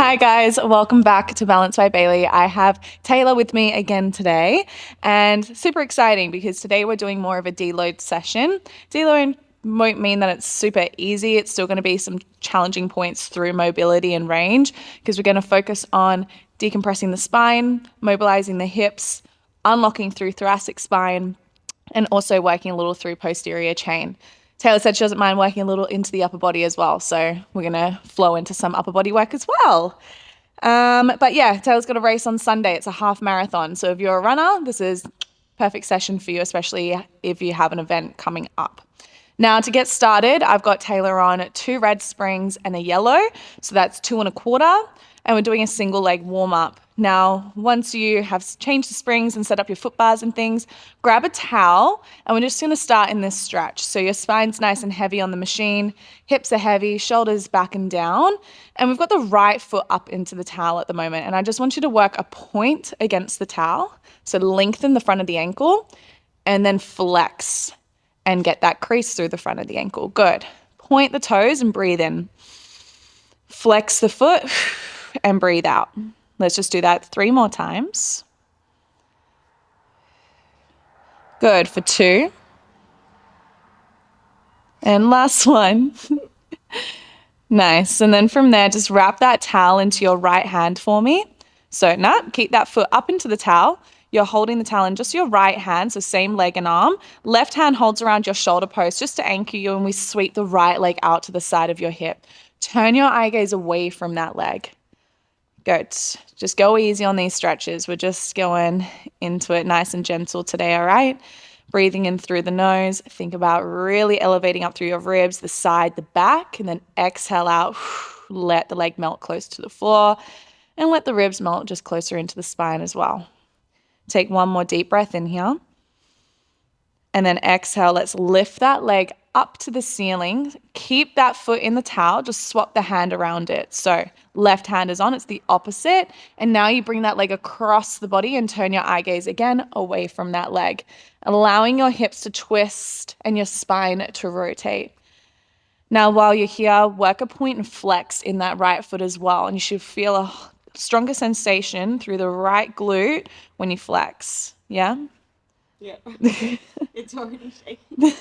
Hi guys, welcome back to Balance by Baylee. I have Taylor with me again today, and super exciting because today we're doing more of a deload session. Deload won't mean that it's super easy. It's still going to be some challenging points through mobility and range because we're going to focus on decompressing the spine, mobilizing the hips, unlocking through thoracic spine, and also working a little through posterior chain. Taylor said she doesn't mind working a little into the upper body as well. So we're going to flow into some upper body work as well. But yeah, Taylor's got a race on Sunday. It's a half marathon. So if you're a runner, this is perfect session for you, especially if you have an event coming up. Now to get started, I've got Taylor on 2 red springs and a yellow. So that's 2 1/4. And we're doing a single leg warm up. Now, once you have changed the springs and set up your foot bars and things, grab a towel and we're just going to start in this stretch. So your spine's nice and heavy on the machine, hips are heavy, shoulders back and down, and we've got the right foot up into the towel at the moment. And I just want you to work a point against the towel. So lengthen the front of the ankle and then flex and get that crease through the front of the ankle. Good. Point the toes and breathe in. Flex the foot and breathe out. Let's just do that 3 more times. Good for 2. And last one. Nice. And then from there, just wrap that towel into your right hand for me. So now keep that foot up into the towel. You're holding the towel in just your right hand, so same leg and arm. Left hand holds around your shoulder post just to anchor you, and we sweep the right leg out to the side of your hip. Turn your eye gaze away from that leg. Good. Just go easy on these stretches. We're just going into it nice and gentle today, all right? Breathing in through the nose. Think about really elevating up through your ribs, the side, the back, and then exhale out. Let the leg melt close to the floor and let the ribs melt just closer into the spine as well. Take one more deep breath in here. And then exhale, let's lift that leg up to the ceiling. Keep that foot in the towel, just swap the hand around it. So left hand is on, it's the opposite. And now you bring that leg across the body and turn your eye gaze again away from that leg, allowing your hips to twist and your spine to rotate. Now, while you're here, work a point and flex in that right foot as well. And you should feel a stronger sensation through the right glute when you flex. Yeah? Yeah. It's already shaking.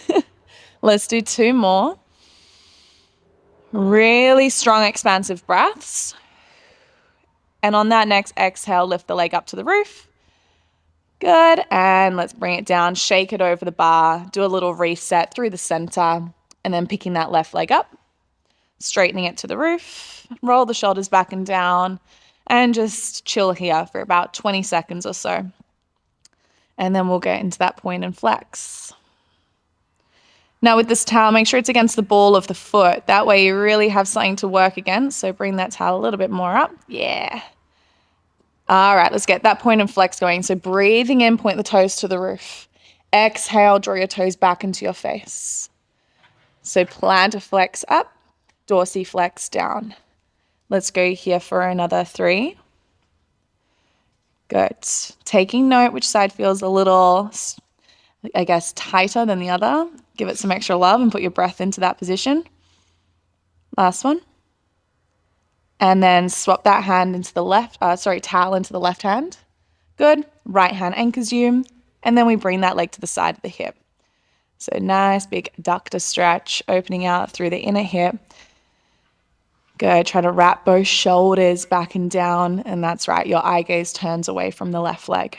Let's do 2 more. Really strong expansive breaths. And on that next exhale, lift the leg up to the roof. Good. And let's bring it down. Shake it over the bar. Do a little reset through the center. And then picking that left leg up. Straightening it to the roof. Roll the shoulders back and down. And just chill here for about 20 seconds or so. And then we'll get into that point and flex. Now with this towel, make sure it's against the ball of the foot. That way you really have something to work against. So bring that towel a little bit more up. Yeah. All right, let's get that point and flex going. So breathing in, point the toes to the roof. Exhale, draw your toes back into your face. So plantar flex up, dorsiflex down. Let's go here for another 3. Good. Taking note which side feels a little, I guess, tighter than the other. Give it some extra love and put your breath into that position. Last one. And then swap that hand into the towel into the left hand. Good. Right hand anchors you. And then we bring that leg to the side of the hip. So nice big adductor stretch, opening out through the inner hip. Good. Try to wrap both shoulders back and down. And that's right. Your eye gaze turns away from the left leg.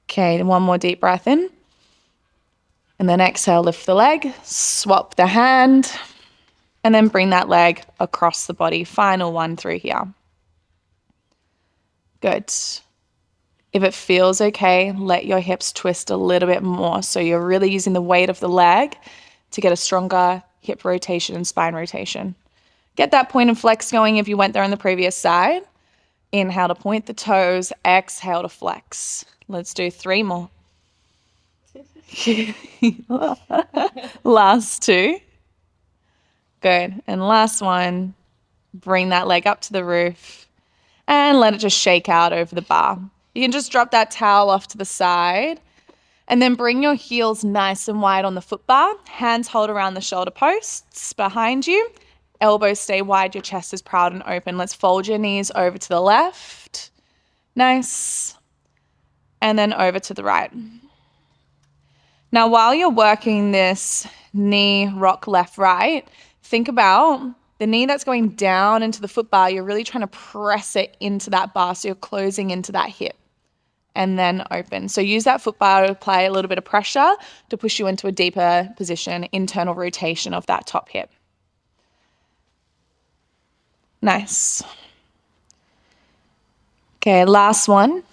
Okay. One more deep breath in. And then exhale, lift the leg, swap the hand, and then bring that leg across the body. Final one through here. Good. If it feels okay, let your hips twist a little bit more. So you're really using the weight of the leg to get a stronger hip rotation and spine rotation. Get that point and flex going if you went there on the previous side. Inhale to point the toes, exhale to flex. Let's do 3 more. Last 2. Good. And last one, bring that leg up to the roof and let it just shake out over the bar. You can just drop that towel off to the side and then bring your heels nice and wide on the foot bar. Hands hold around the shoulder posts behind you Elbows stay wide, your chest is proud and open. Let's fold your knees over to the left. Nice. And then over to the right. Now, while you're working this knee rock left, right, think about the knee that's going down into the foot bar. You're really trying to press it into that bar. So you're closing into that hip and then open. So use that foot bar to apply a little bit of pressure to push you into a deeper position, internal rotation of that top hip. Nice. Okay, last one.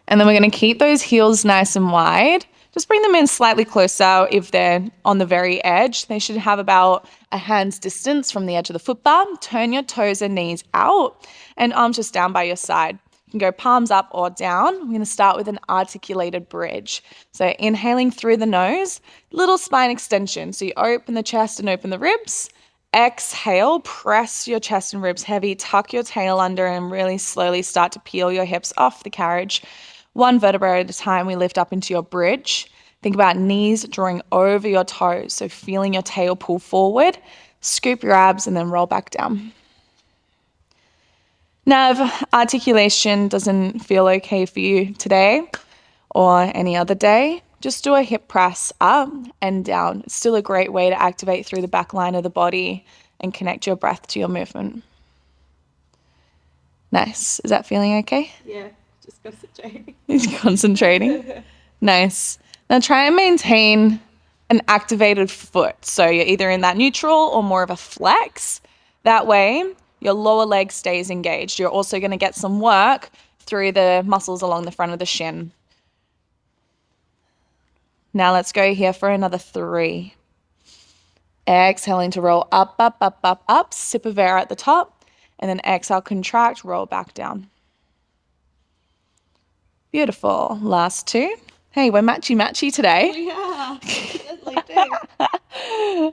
And then we're going to keep those heels nice and wide. Just bring them in slightly closer if they're on the very edge. They should have about a hand's distance from the edge of the foot bar. Turn your toes and knees out and arms just down by your side. You can go palms up or down. We're going to start with an articulated bridge. So inhaling through the nose, little spine extension. So you open the chest and open the ribs. Exhale, press your chest and ribs heavy, tuck your tail under and really slowly start to peel your hips off the carriage. One vertebra at a time, we lift up into your bridge. Think about knees drawing over your toes, so feeling your tail pull forward. Scoop your abs and then roll back down. Now, if articulation doesn't feel okay for you today or any other day, just do a hip press up and down. It's still a great way to activate through the back line of the body and connect your breath to your movement. Nice. Is that feeling okay? Yeah, just concentrating. Concentrating. Nice. Now try and maintain an activated foot. So you're either in that neutral or more of a flex. That way, your lower leg stays engaged. You're also going to get some work through the muscles along the front of the shin. Now let's go here for another 3. Exhaling to roll up, up, up, up, up. Sip of air at the top. And then exhale, contract, roll back down. Beautiful. Last 2. Hey, we're matchy-matchy today. Yeah, definitely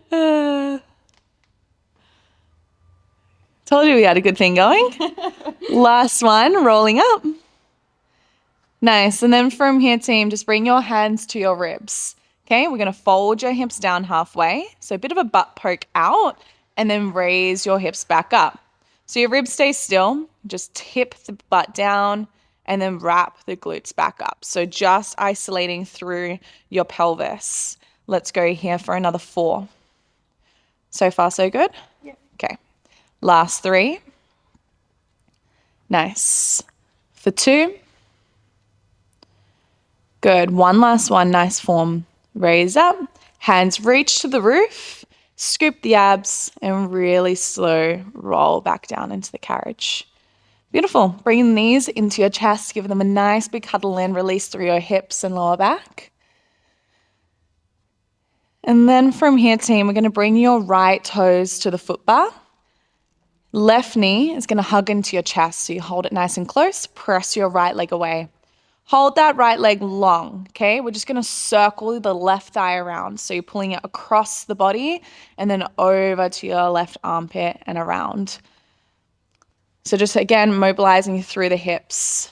do. Told you we had a good thing going. Last one, rolling up. Nice. And then from here, team, just bring your hands to your ribs. Okay, we're going to fold your hips down halfway. So a bit of a butt poke out and then raise your hips back up. So your ribs stay still. Just tip the butt down and then wrap the glutes back up. So just isolating through your pelvis. Let's go here for another 4. So far, so good? Yeah. Okay. Last 3. Nice. For 2. Good. One last one. Nice form. Raise up. Hands reach to the roof. Scoop the abs and really slow roll back down into the carriage. Beautiful. Bring the knees into your chest. Give them a nice big cuddle in. Release through your hips and lower back. And then from here, team, we're going to bring your right toes to the foot bar. Left knee is going to hug into your chest. So you hold it nice and close. Press your right leg away. Hold that right leg long, okay? We're just going to circle the left thigh around. So you're pulling it across the body and then over to your left armpit and around. So just, again, mobilizing through the hips.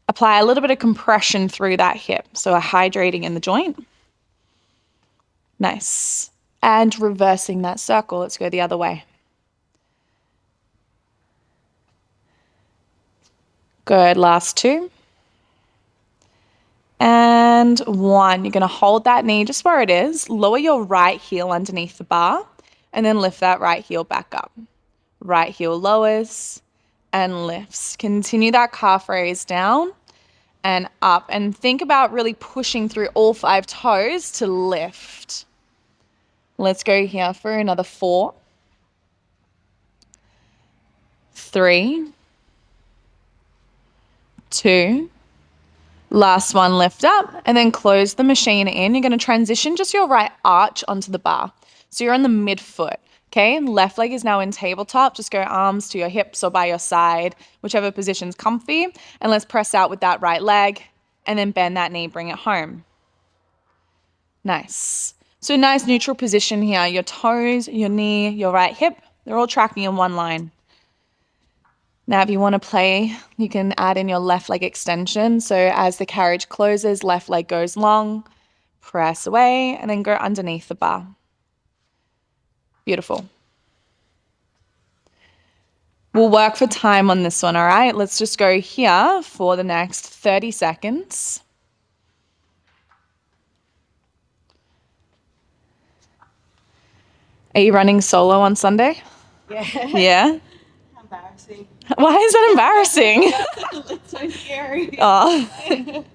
Apply a little bit of compression through that hip. So hydrating in the joint. Nice. And reversing that circle. Let's go the other way. Good. Last 2. And 1. You're going to hold that knee just where it is. Lower your right heel underneath the bar. And then lift that right heel back up. Right heel lowers and lifts. Continue that calf raise down and up. And think about really pushing through all 5 toes to lift. Let's go here for another 4. 3. 2. Last one, lift up and then close the machine in. You're going to transition just your right arch onto the bar. So you're on the midfoot, okay? Left leg is now in tabletop. Just go arms to your hips or by your side, whichever position's comfy. And let's press out with that right leg and then bend that knee, bring it home. Nice. So nice neutral position here. Your toes, your knee, your right hip, they're all tracking in one line. Now, if you want to play, you can add in your left leg extension. So as the carriage closes, left leg goes long, press away, and then go underneath the bar. Beautiful. We'll work for time on this one, all right? Let's just go here for the next 30 seconds. Are you running solo on Sunday? Yeah. Yeah? Embarrassing. Why is that embarrassing? It's so scary. Oh.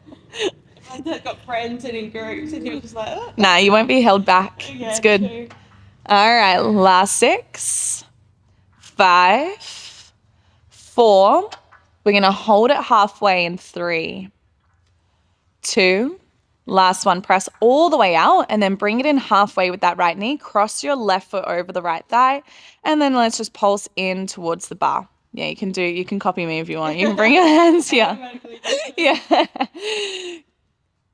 I've got friends and in groups and you're just like, oh. Nah, you won't be held back. Yeah, It's good. true. All right, last 6, 5, 4. We're going to hold it halfway in 3, 2. Last one, press all the way out and then bring it in halfway with that right knee. Cross your left foot over the right thigh. And then let's just pulse in towards the bar. Yeah, you can copy me if you want. You can bring your hands here. Yeah.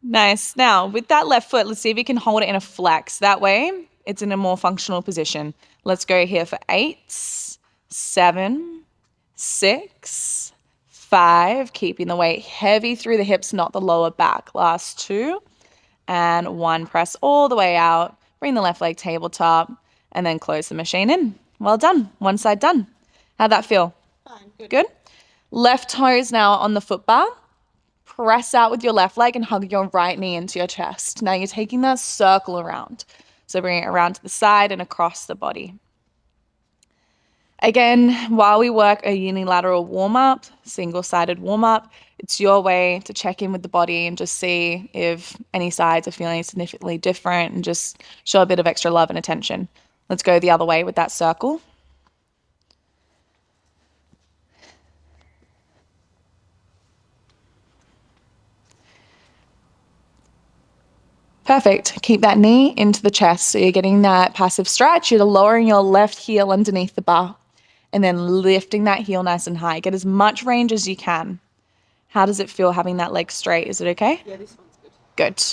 Nice. Now, with that left foot, let's see if you can hold it in a flex. That way, it's in a more functional position. Let's go here for 8, 7, 6, 5. Keeping the weight heavy through the hips, not the lower back. Last 2. And 1. Press all the way out. Bring the left leg tabletop. And then close the machine in. Well done. One side done. How'd that feel? Fine, good. Good? Left toes now on the foot bar. Press out with your left leg and hug your right knee into your chest. Now you're taking that circle around. So bring it around to the side and across the body. Again, while we work a unilateral warm-up, single-sided warm-up, it's your way to check in with the body and just see if any sides are feeling significantly different and just show a bit of extra love and attention. Let's go the other way with that circle. Perfect. Keep that knee into the chest. So you're getting that passive stretch. You're lowering your left heel underneath the bar and then lifting that heel nice and high. Get as much range as you can. How does it feel having that leg straight? Is it okay? Yeah, this one's good. Good.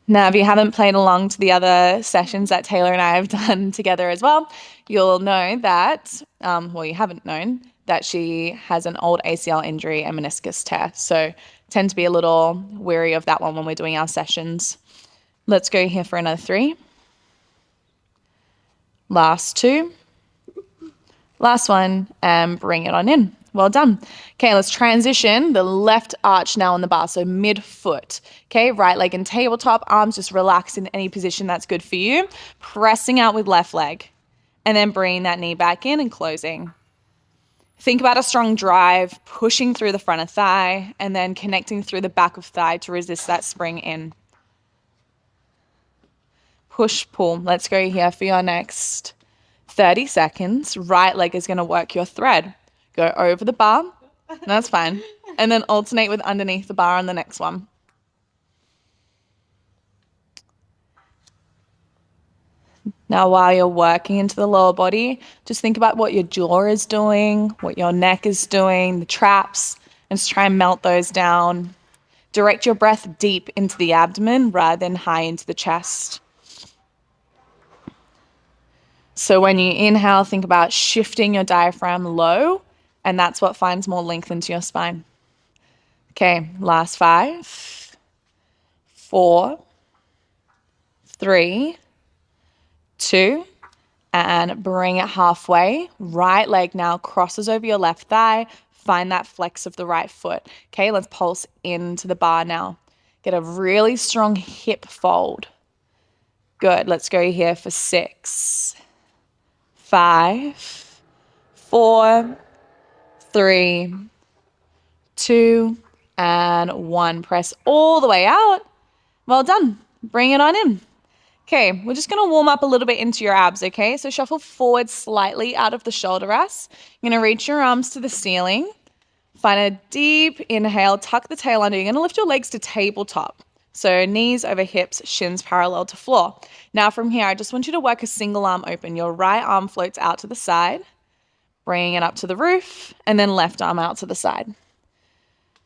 Now, if you haven't played along to the other sessions that Taylor and I have done together as well, you'll know that, you haven't known that she has an old ACL injury and meniscus tear. So tend to be a little wary of that one when we're doing our sessions. Let's go here for another 3. Last 2. Last one, and bring it on in. Well done. Okay, let's transition the left arch now on the bar, so mid-foot. Okay, right leg in tabletop, arms just relax in any position that's good for you. Pressing out with left leg, and then bringing that knee back in and closing. Think about a strong drive, pushing through the front of thigh, and then connecting through the back of thigh to resist that spring in. Push, pull. Let's go here for your next 30 seconds. Right leg is going to work your thread. Go over the bar. That's fine. And then alternate with underneath the bar on the next one. Now, while you're working into the lower body, just think about what your jaw is doing, what your neck is doing, the traps, and just try and melt those down. Direct your breath deep into the abdomen rather than high into the chest. So when you inhale, think about shifting your diaphragm low, and that's what finds more length into your spine. Okay, last 5, 4, 3, 2, and bring it halfway. Right leg now crosses over your left thigh. Find that flex of the right foot. Okay, let's pulse into the bar now. Get a really strong hip fold. Good, let's go here for 6, 5, 4, 3, 2, and 1. Press all the way out. Well done. Bring it on in. Okay, we're just going to warm up a little bit into your abs, okay? So shuffle forward slightly out of the shoulder rest. You're going to reach your arms to the ceiling. Find a deep inhale, tuck the tail under. You're going to lift your legs to tabletop. So knees over hips, shins parallel to floor. Now from here, I just want you to work a single arm open. Your right arm floats out to the side, bringing it up to the roof, and then left arm out to the side.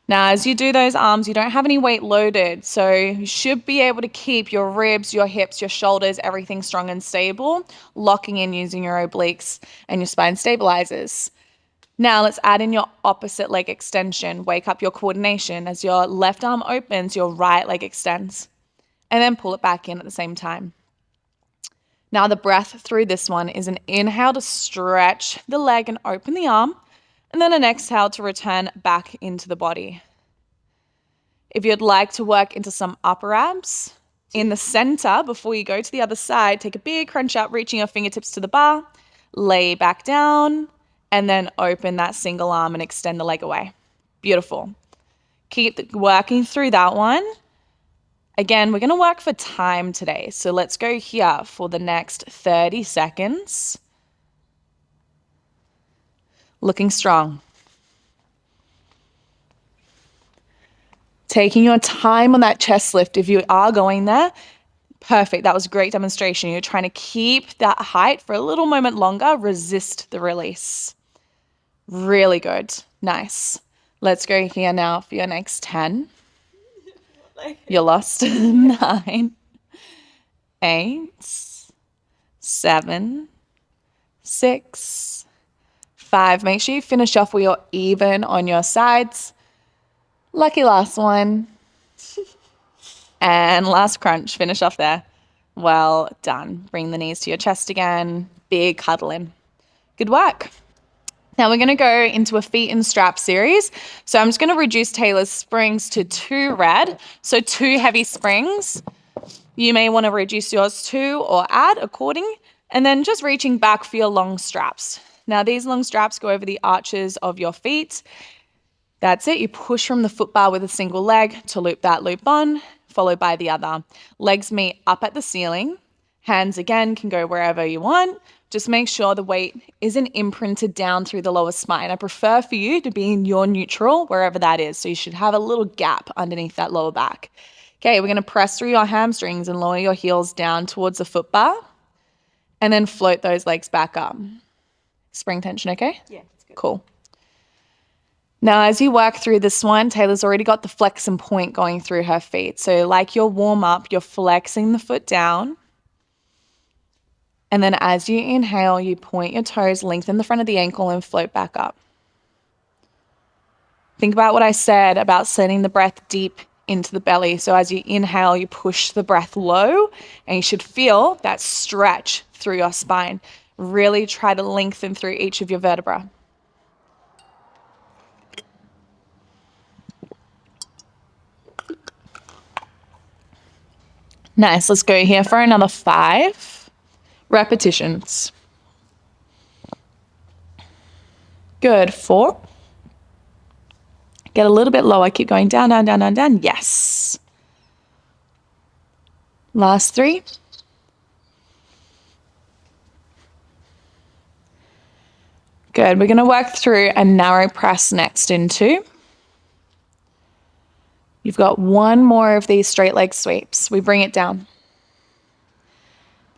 Now, as you do those arms, you don't have any weight loaded, so you should be able to keep your ribs, your hips, your shoulders, everything strong and stable, locking in using your obliques and your spine stabilizers. Now, let's add in your opposite leg extension. Wake up your coordination. As your left arm opens, your right leg extends, and then pull it back in at the same time. Now the breath through this one is an inhale to stretch the leg and open the arm, and then an exhale to return back into the body. If you'd like to work into some upper abs, in the center, before you go to the other side, take a big crunch up, reaching your fingertips to the bar, lay back down, and then open that single arm and extend the leg away. Beautiful. Keep working through that one. Again, we're going to work for time today. So let's go here for the next 30 seconds. Looking strong. Taking your time on that chest lift. If you are going there, perfect. That was a great demonstration. You're trying to keep that height for a little moment longer. Resist the release. Really good. Nice. Let's go here now for your next 10. You're lost. 9, 8, 7, 6, 5. Make sure you finish off where you're even on your sides. Lucky last one. And last crunch. Finish off there. Well done. Bring the knees to your chest again. Big cuddle in. Good work. Now we're going to go into a feet and strap series. So I'm just going to reduce Taylor's springs to 2 red. So 2 heavy springs. You may want to reduce yours 2 or add according. And then just reaching back for your long straps. Now these long straps go over the arches of your feet. That's it. You push from the foot bar with a single leg to loop that loop on, followed by the other. Legs meet up at the ceiling. Hands again can go wherever you want. Just make sure the weight isn't imprinted down through the lower spine. I prefer for you to be in your neutral, wherever that is. So you should have a little gap underneath that lower back. Okay, we're going to press through your hamstrings and lower your heels down towards the foot bar. And then float those legs back up. Spring tension, okay? Yeah, that's good. Cool. Now, as you work through this one, Taylor's already got the flex and point going through her feet. So like your warm up, you're flexing the foot down. And then as you inhale, you point your toes, lengthen the front of the ankle and float back up. Think about what I said about sending the breath deep into the belly. So as you inhale, you push the breath low and you should feel that stretch through your spine. Really try to lengthen through each of your vertebrae. Nice. Let's go here for another 5 repetitions. Good. 4. Get a little bit lower. Keep going down, down, down, down, down. Yes. Last 3. Good. We're going to work through a narrow press next in 2. You've got 1 more of these straight leg sweeps. We bring it down.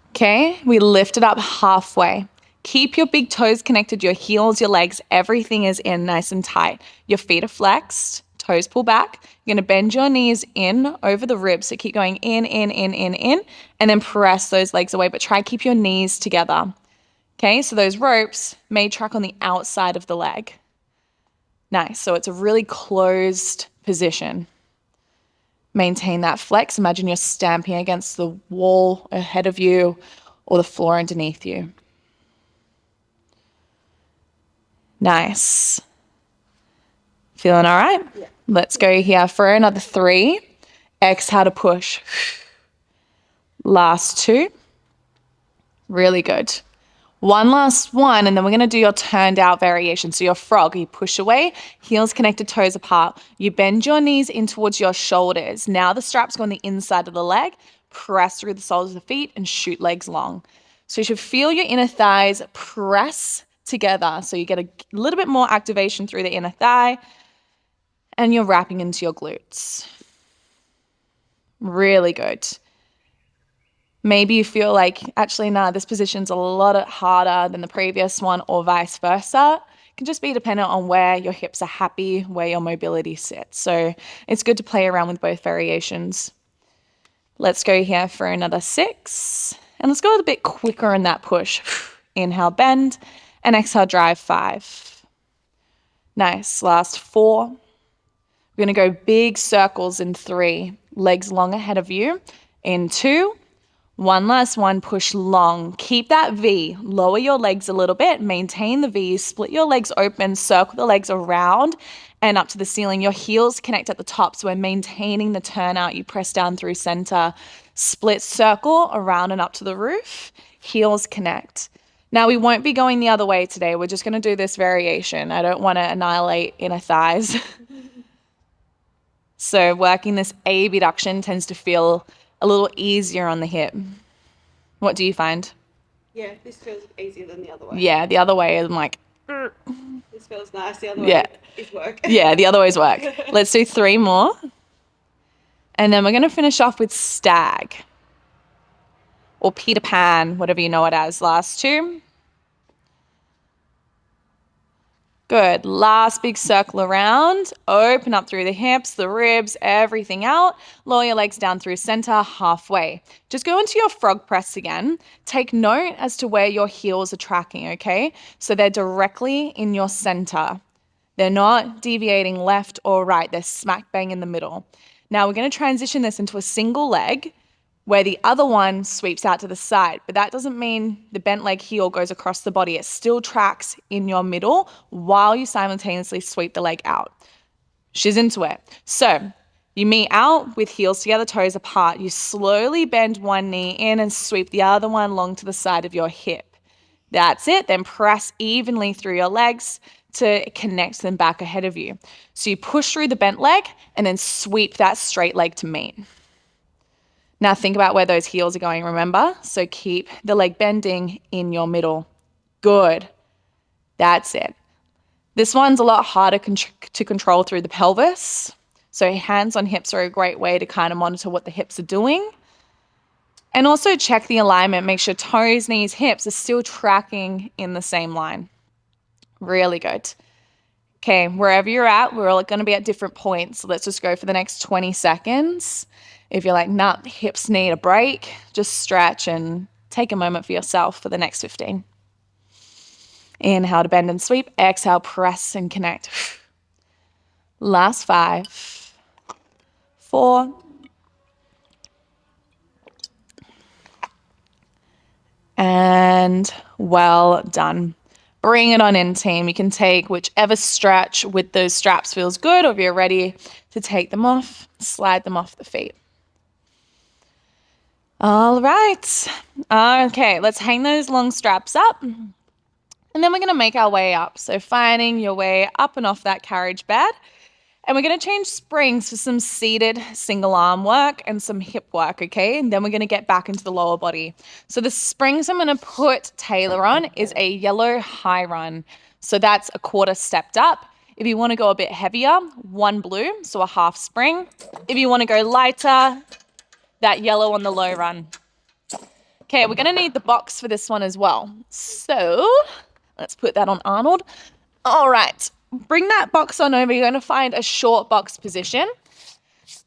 Okay, we lift it up halfway. Keep your big toes connected, your heels, your legs, everything is in nice and tight. Your feet are flexed, toes pull back. You're going to bend your knees in over the ribs. So keep going in, and then press those legs away, but try to keep your knees together. Okay, so those ropes may track on the outside of the leg. Nice, so it's a really closed position. Maintain that flex. Imagine you're stamping against the wall ahead of you or the floor underneath you. Nice. Feeling all right? Yeah. Let's go here for another 3. Exhale to push. Last 2. Really good. 1 last one, and then we're going to do your turned out variation. So your frog, you push away, heels connected, toes apart. You bend your knees in towards your shoulders. Now the straps go on the inside of the leg. Press through the soles of the feet and shoot legs long. So you should feel your inner thighs press together. So you get a little bit more activation through the inner thigh, and you're wrapping into your glutes. Really good. Maybe you feel like, actually, nah, this position's a lot harder than the previous one, or vice versa. It can just be dependent on where your hips are happy, where your mobility sits. So it's good to play around with both variations. Let's go here for another 6. And let's go a bit quicker in that push. Inhale, bend, and exhale, drive 5. Nice. Last 4. We're going to go big circles in 3. Legs long ahead of you in 2. One last one, push long. Keep that V. Lower your legs a little bit. Maintain the V. Split your legs open. Circle the legs around and up to the ceiling. Your heels connect at the top, so we're maintaining the turnout. You press down through center. Split circle around and up to the roof. Heels connect. Now, we won't be going the other way today. We're just going to do this variation. I don't want to annihilate inner thighs. So working this abduction tends to feel a little easier on the hip. What do you find? Yeah, this feels easier than the other way. Yeah, the other way, I'm like, This feels nice. The other yeah. way is work. Yeah, the other way's work. Let's do 3 more. And then we're going to finish off with stag or Peter Pan, whatever you know it as. Last 2. Good. Last big circle around. Open up through the hips, the ribs, everything out. Lower your legs down through center, halfway. Just go into your frog press again. Take note as to where your heels are tracking, okay? So they're directly in your center. They're not deviating left or right. They're smack bang in the middle. Now we're going to transition this into a single leg where the other one sweeps out to the side. But that doesn't mean the bent leg heel goes across the body. It still tracks in your middle while you simultaneously sweep the leg out. She's into it. So you meet out with heels together, toes apart. You slowly bend one knee in and sweep the other one along to the side of your hip. That's it. Then press evenly through your legs to connect them back ahead of you. So you push through the bent leg and then sweep that straight leg to meet. Now think about where those heels are going, remember? So keep the leg bending in your middle. Good. That's it. This one's a lot harder to control through the pelvis. So hands on hips are a great way to kind of monitor what the hips are doing. And also check the alignment. Make sure toes, knees, hips are still tracking in the same line. Really good. Okay, wherever you're at, we're all going to be at different points. So let's just go for the next 20 seconds. If you're like, nah, hips need a break, just stretch and take a moment for yourself for the next 15. Inhale to bend and sweep. Exhale, press and connect. Last 5, 4, and well done. Bring it on in, team. You can take whichever stretch with those straps feels good, or if you're ready to take them off, slide them off the feet. All right. Okay, let's hang those long straps up. And then we're going to make our way up. So finding your way up and off that carriage bed. And we're going to change springs for some seated single arm work and some hip work, okay? And then we're going to get back into the lower body. So the springs I'm going to put Taylor on is a yellow high run. So that's a quarter stepped up. If you want to go a bit heavier, 1 blue, so a half spring. If you want to go lighter, that yellow on the low run. Okay, we're going to need the box for this one as well. So let's put that on Arnold. All right, bring that box on over. You're going to find a short box position.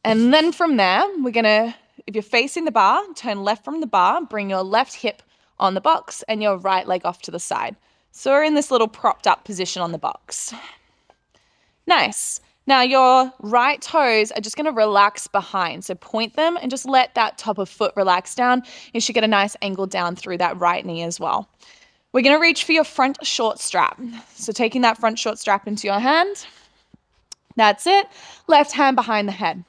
And then from there, we're going to, if you're facing the bar, turn left from the bar, bring your left hip on the box and your right leg off to the side. So we're in this little propped up position on the box. Nice. Now your right toes are just going to relax behind. So point them and just let that top of foot relax down. You should get a nice angle down through that right knee as well. We're going to reach for your front short strap. So taking that front short strap into your hand. That's it. Left hand behind the head.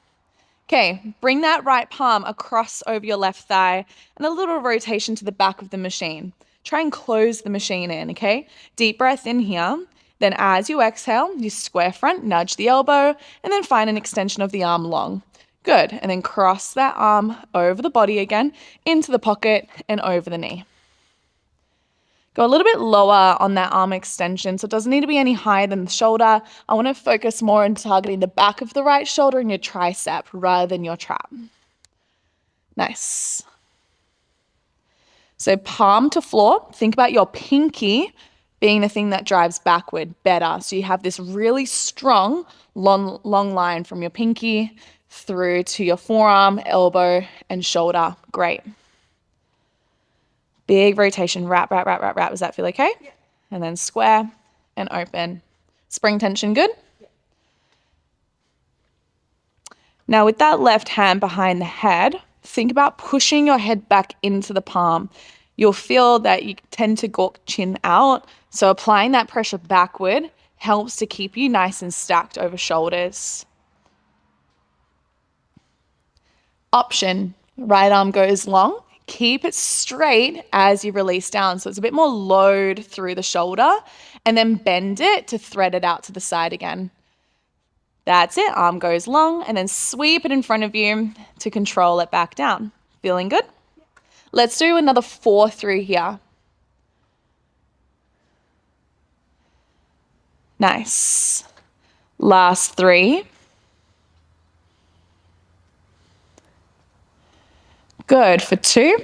Okay, bring that right palm across over your left thigh and a little rotation to the back of the machine. Try and close the machine in, okay? Deep breath in here. Then as you exhale, you square front, nudge the elbow, and then find an extension of the arm long. Good. And then cross that arm over the body again, into the pocket and over the knee. Go a little bit lower on that arm extension, so it doesn't need to be any higher than the shoulder. I want to focus more on targeting the back of the right shoulder and your tricep rather than your trap. Nice. So palm to floor. Think about your pinky being the thing that drives backward better. So you have this really strong, long line from your pinky through to your forearm, elbow, and shoulder. Great. Big rotation, wrap. Does that feel okay? Yeah. And then square and open. Spring tension, good? Yeah. Now with that left hand behind the head, think about pushing your head back into the palm. You'll feel that you tend to gawk chin out. So applying that pressure backward helps to keep you nice and stacked over shoulders. Option, right arm goes long. Keep it straight as you release down. So it's a bit more load through the shoulder, and then bend it to thread it out to the side again. That's it. Arm goes long, and then sweep it in front of you to control it back down. Feeling good? Let's do another 4 through here. Nice. Last 3. Good for 2.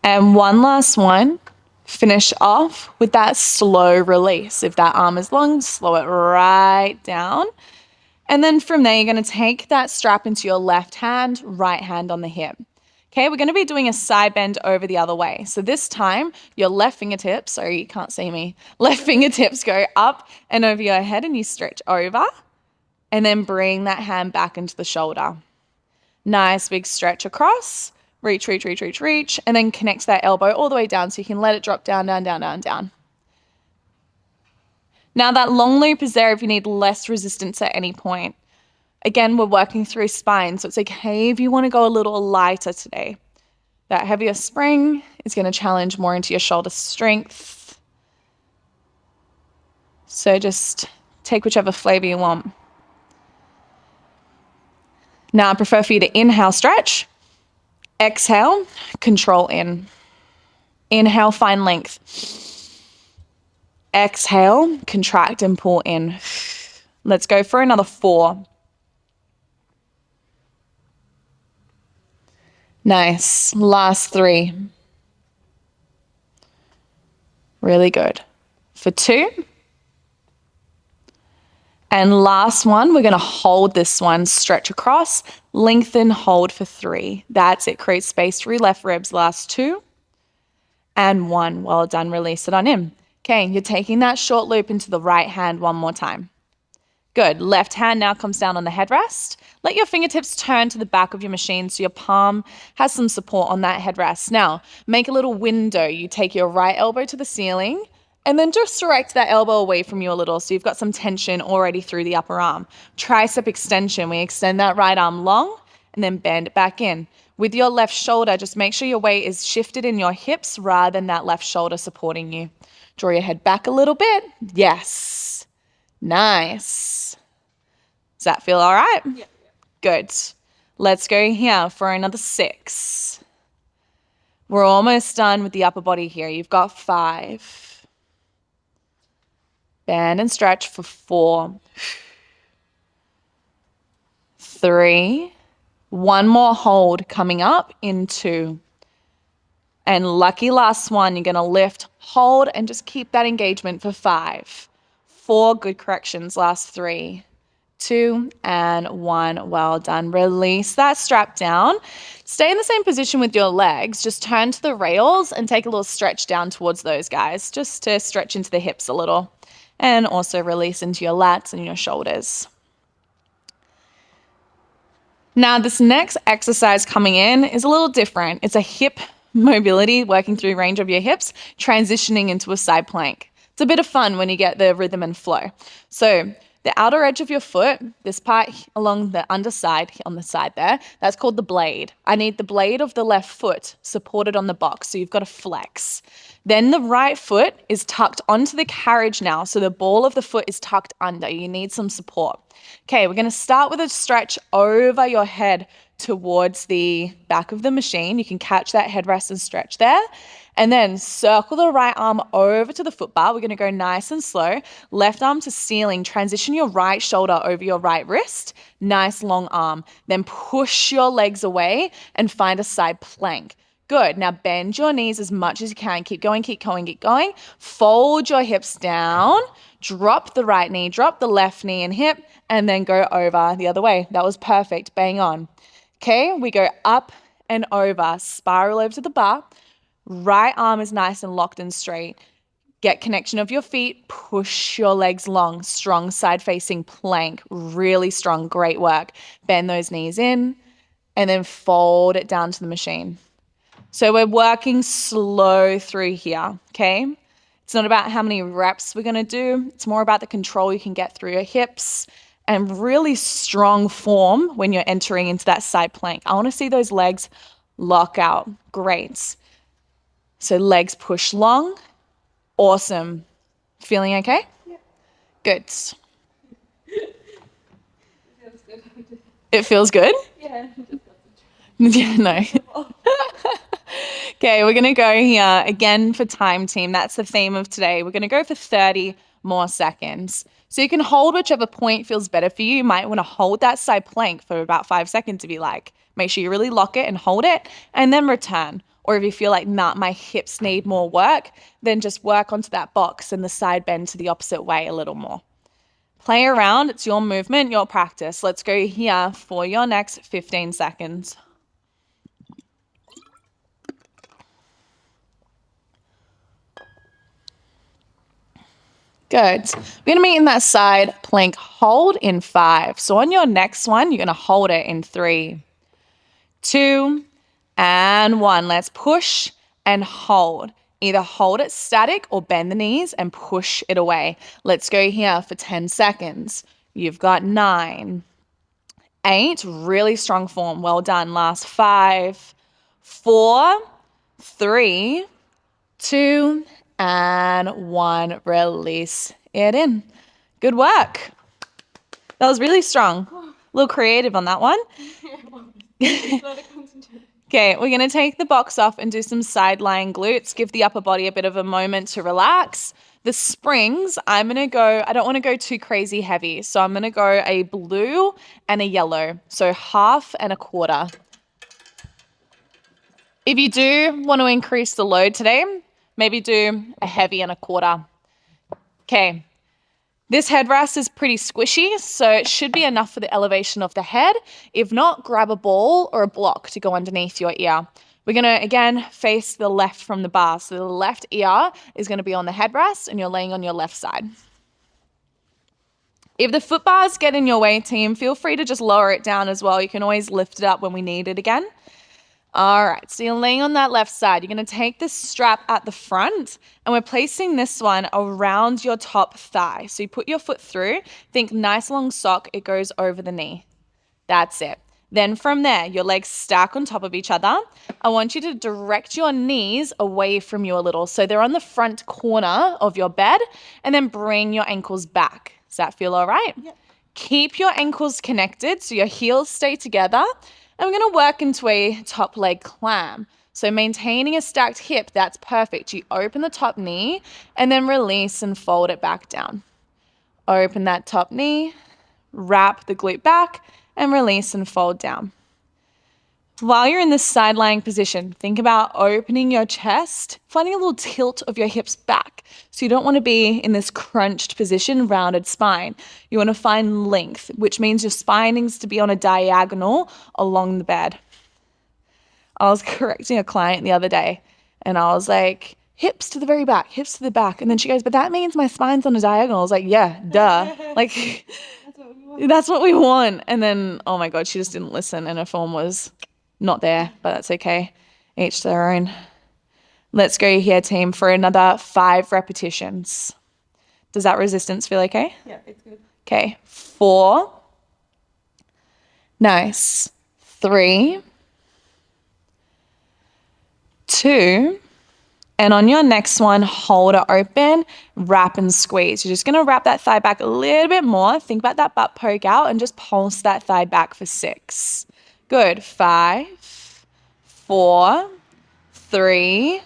And one last one. Finish off with that slow release. If that arm is long, slow it right down. And then from there, you're going to take that strap into your left hand, right hand on the hip. Okay, we're going to be doing a side bend over the other way. So this time, your left fingertips, sorry, you can't see me, left fingertips go up and over your head and you stretch over. And then bring that hand back into the shoulder. Nice big stretch across. Reach, reach, reach, reach, reach. And then connect that elbow all the way down so you can let it drop down, down, down, down, down. Now that long loop is there if you need less resistance at any point. Again, we're working through spine, so it's okay if you want to go a little lighter today. That heavier spring is going to challenge more into your shoulder strength. So just take whichever flavor you want. Now I prefer for you to inhale, stretch. Exhale, control in. Inhale, find length. Exhale, contract and pull in. Let's go for another 4. Nice. Last 3. Really good. For 2. And last one, we're going to hold this one, stretch across, lengthen, hold for 3. That's it. Create space through left ribs. Last 2. And 1. Well done. Release it on in. Okay, you're taking that short loop into the right hand one more time. Good. Left hand now comes down on the headrest. Let your fingertips turn to the back of your machine so your palm has some support on that headrest. Now, make a little window. You take your right elbow to the ceiling and then just direct that elbow away from you a little so you've got some tension already through the upper arm. Tricep extension. We extend that right arm long and then bend it back in. With your left shoulder, just make sure your weight is shifted in your hips rather than that left shoulder supporting you. Draw your head back a little bit. Yes. Nice. Does that feel all right? Yeah. Good. Let's go here for another 6. We're almost done with the upper body here. You've got 5. Bend and stretch for 4. 3. One more hold coming up in 2. And lucky last one, you're going to lift, hold, and just keep that engagement for 5. 4 good corrections, last 3. 2 and 1. Well done. Release that strap down. Stay in the same position with your legs. Just turn to the rails and take a little stretch down towards those guys, just to stretch into the hips a little. And also release into your lats and your shoulders. Now, this next exercise coming in is a little different. It's a hip mobility, working through range of your hips, transitioning into a side plank. It's a bit of fun when you get the rhythm and flow. So the outer edge of your foot, this part along the underside, on the side there, that's called the blade. I need the blade of the left foot supported on the box, so you've got to flex. Then the right foot is tucked onto the carriage now, so the ball of the foot is tucked under. You need some support. Okay, we're going to start with a stretch over your head towards the back of the machine. You can catch that headrest and stretch there. And then circle the right arm over to the foot bar. We're going to go nice and slow. Left arm to ceiling. Transition your right shoulder over your right wrist. Nice long arm. Then push your legs away and find a side plank. Good. Now bend your knees as much as you can. Keep going, keep going, keep going. Fold your hips down. Drop the right knee, drop the left knee and hip, and then go over the other way. That was perfect. Bang on. Okay, we go up and over. Spiral over to the bar. Right arm is nice and locked and straight. Get connection of your feet, push your legs long, strong side facing plank, really strong, great work. Bend those knees in and then fold it down to the machine. So we're working slow through here, okay? It's not about how many reps we're gonna do. It's more about the control you can get through your hips and really strong form when you're entering into that side plank. I wanna see those legs lock out. Great. So legs push long. Awesome. Feeling okay? Yeah. Good. It feels good. It feels good? Yeah. Yeah, no. Okay, we're going to go here again for time, team. That's the theme of today. We're going to go for 30 more seconds. So you can hold whichever point feels better for you. You might want to hold that side plank for about 5 seconds if you like. Make sure you really lock it and hold it and then return. Or if you feel like, nah, my hips need more work, then just work onto that box and the side bend to the opposite way a little more. Play around. It's your movement, your practice. Let's go here for your next 15 seconds. Good. We're going to meet in that side plank hold in 5. So on your next one, you're going to hold it in 3, 2, and 1. Let's push and hold. Either hold it static or bend the knees and push it away. Let's go here for 10 seconds. You've got 9, 8, really strong form. Well done. Last 5, 4, 3, 2, and 1. Release it in. Good work. That was really strong. A little creative on that one. Okay, we're going to take the box off and do some side lying glutes. Give the upper body a bit of a moment to relax. The springs, I'm going to go, I don't want to go too crazy heavy. So I'm going to go a blue and a yellow. So half and a quarter. If you do want to increase the load today, maybe do a heavy and a quarter. Okay. This headrest is pretty squishy, so it should be enough for the elevation of the head. If not, grab a ball or a block to go underneath your ear. We're going to, again, face the left from the bar. So the left ear is going to be on the headrest and you're laying on your left side. If the foot bars get in your way, team, feel free to just lower it down as well. You can always lift it up when we need it again. All right, so you're laying on that left side. You're going to take this strap at the front and we're placing this one around your top thigh. So you put your foot through, think nice long sock, it goes over the knee. That's it. Then from there, your legs stack on top of each other. I want you to direct your knees away from you a little. So they're on the front corner of your bed and then bring your ankles back. Does that feel all right? Yep. Keep your ankles connected so your heels stay together. And we're going to work into a top leg clam. So maintaining a stacked hip, that's perfect. You open the top knee and then release and fold it back down. Open that top knee, wrap the glute back and release and fold down. While you're in this side lying position, think about opening your chest, finding a little tilt of your hips back. So you don't want to be in this crunched position, rounded spine. You want to find length, which means your spine needs to be on a diagonal along the bed. I was correcting a client the other day and I was like, hips to the very back, hips to the back. And then she goes, but that means my spine's on a diagonal. I was like, yeah, duh. Like, that's what we want. And then, oh my God, she just didn't listen and her form was not there, but that's okay. Each their own. Let's go here, team, for another 5 repetitions. Does that resistance feel okay? Yeah, it's good. Okay, 4. Nice. 3, 2. And on your next one, hold it open, wrap and squeeze. You're just going to wrap that thigh back a little bit more. Think about that butt poke out and just pulse that thigh back for 6. Good. 5, 4, 3,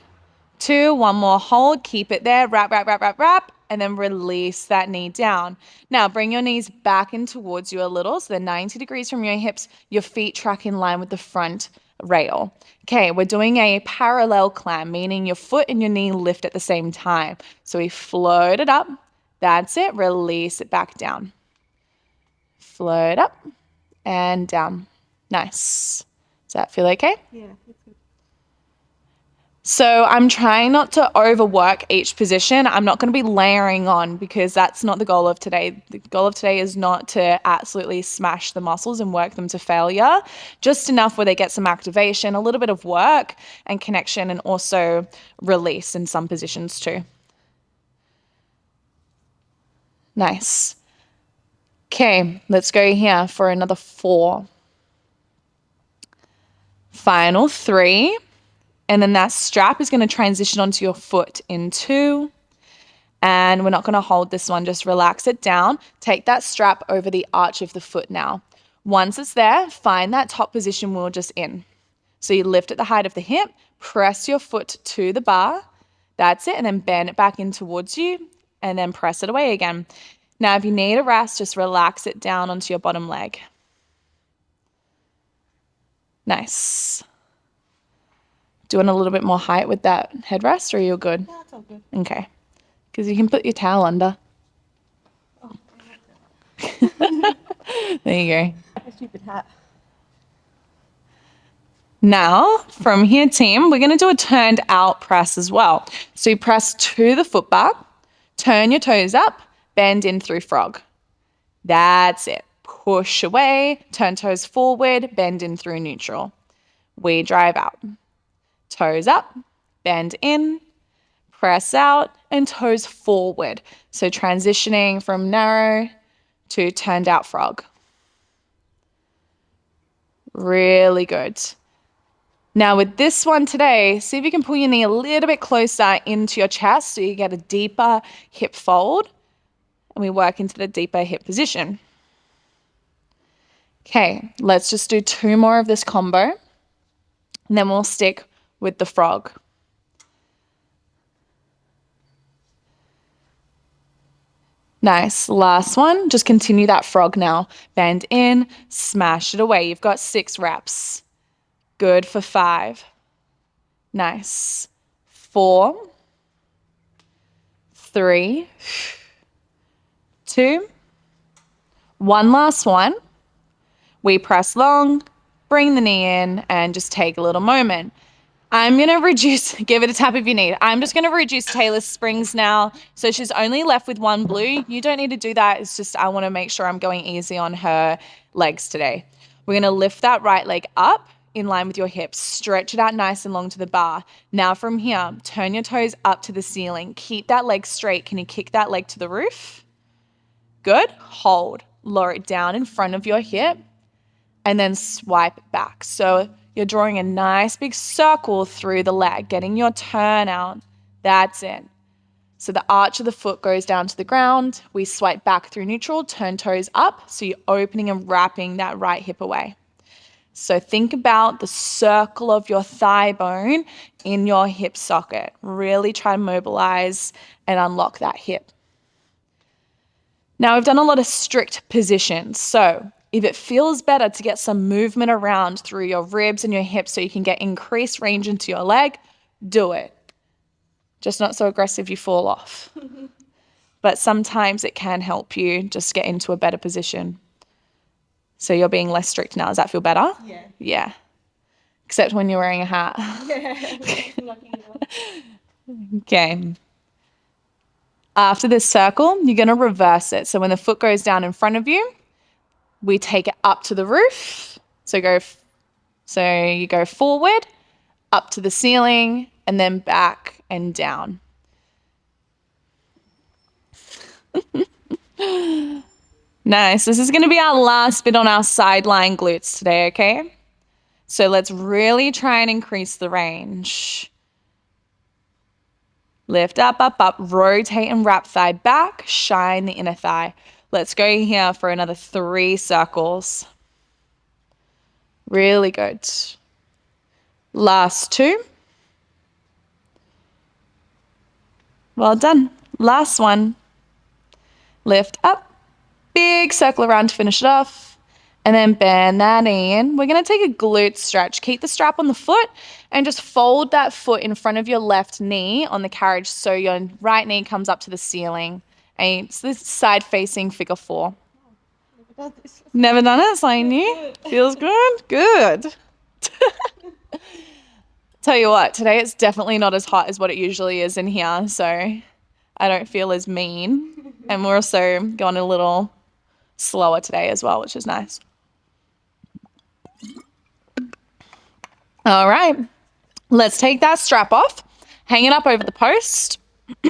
2. One more hold. Keep it there. Wrap, wrap, wrap, wrap, wrap. And then release that knee down. Now bring your knees back in towards you a little. So they're 90 degrees from your hips. Your feet track in line with the front rail. Okay, we're doing a parallel clam, meaning your foot and your knee lift at the same time. So we float it up. That's it. Release it back down. Float up and down. Nice. Does that feel okay? Yeah, it's good. So I'm trying not to overwork each position. I'm not going to be layering on because that's not the goal of today. The goal of today is not to absolutely smash the muscles and work them to failure, just enough where they get some activation, a little bit of work and connection, and also release in some positions too. Nice. Okay, let's go here for another 4. Final 3. And then that strap is going to transition onto your foot in 2. And we're not going to hold this one, just relax it down. Take that strap over the arch of the foot now. Once it's there, find that top position we were just in. So you lift at the height of the hip, press your foot to the bar. That's it. And then bend it back in towards you and then press it away again. Now, if you need a rest, just relax it down onto your bottom leg. Nice. Doing a little bit more height with that headrest, or you're good? Yeah, it's all good. Okay. Because you can put your towel under. Oh, There you go. a stupid hat. Now, from here, team, we're going to do a turned out press as well. So you press to the foot bar, turn your toes up, bend in through frog. That's it. Push away, turn toes forward, bend in through neutral. We drive out. Toes up, bend in, press out, and toes forward. So transitioning from narrow to turned out frog. Really good. Now with this one today, see if you can pull your knee a little bit closer into your chest so you get a deeper hip fold, and we work into the deeper hip position. Okay, let's just do 2 more of this combo, and then we'll stick with the frog. Nice. Last one. Just continue that frog now. Bend in, smash it away. You've got 6 reps. Good for 5. Nice. 4, 3, 2, 1. Last one. We press long, bring the knee in, and just take a little moment. I'm going to reduce, give it a tap if you need. I'm just going to reduce Taylor's springs now. So she's only left with 1 blue. You don't need to do that. It's just I want to make sure I'm going easy on her legs today. We're going to lift that right leg up in line with your hips. Stretch it out nice and long to the bar. Now from here, turn your toes up to the ceiling. Keep that leg straight. Can you kick that leg to the roof? Good. Hold. Lower it down in front of your hip and then swipe it back. So you're drawing a nice big circle through the leg, getting your turn out. That's it. So the arch of the foot goes down to the ground. We swipe back through neutral, turn toes up. So you're opening and wrapping that right hip away. So think about the circle of your thigh bone in your hip socket. Really try to mobilize and unlock that hip. Now we've done a lot of strict positions. So if it feels better to get some movement around through your ribs and your hips so you can get increased range into your leg, do it. Just not so aggressive you fall off. But sometimes it can help you just get into a better position. So you're being less strict now. Does that feel better? Yeah. Yeah. Except when you're wearing a hat. Yeah. Lucky enough. Okay. After this circle, you're going to reverse it. So when the foot goes down in front of you, we take it up to the roof. So you go forward, up to the ceiling, and then back and down. Nice. This is going to be our last bit on our sideline glutes today, okay? So let's really try and increase the range. Lift up, up, up, rotate and wrap thigh back, shine the inner thigh. Let's go here for another 3 circles. Really good. Last 2. Well done. Last one. Lift up, big circle around to finish it off, and then bend that in. We're going to take a glute stretch. Keep the strap on the foot and just fold that foot in front of your left knee on the carriage so your right knee comes up to the ceiling. And it's this side-facing figure 4. Never done it? It's like new? Feels good? Good. Tell you what, today it's definitely not as hot as what it usually is in here, so I don't feel as mean. And we're also going a little slower today as well, which is nice. All right, let's take that strap off, hang it up over the post.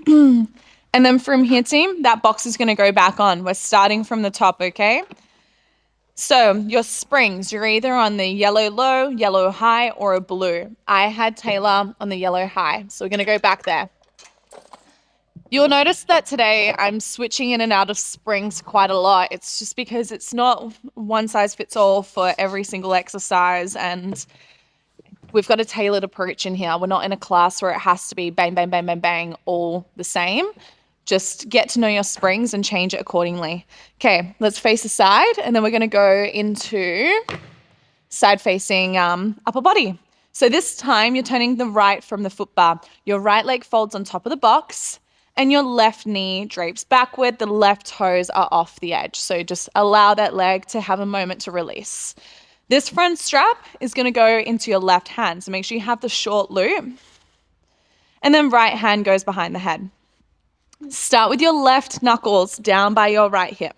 And then from here, team, that box is going to go back on. We're starting from the top, okay? So your springs, you're either on the yellow low, yellow high, or a blue. I had Taylor on the yellow high, so we're going to go back there. You'll notice that today I'm switching in and out of springs quite a lot. It's just because it's not one size fits all for every single exercise, and we've got a tailored approach in here. We're not in a class where it has to be bang, bang, bang, bang, bang, all the same. Just get to know your springs and change it accordingly. Okay, let's face the side, and then we're going to go into side facing upper body. So this time you're turning the right from the foot bar. Your right leg folds on top of the box and your left knee drapes backward. The left toes are off the edge. So just allow that leg to have a moment to release. This front strap is going to go into your left hand. So make sure you have the short loop. And then right hand goes behind the head. Start with your left knuckles down by your right hip.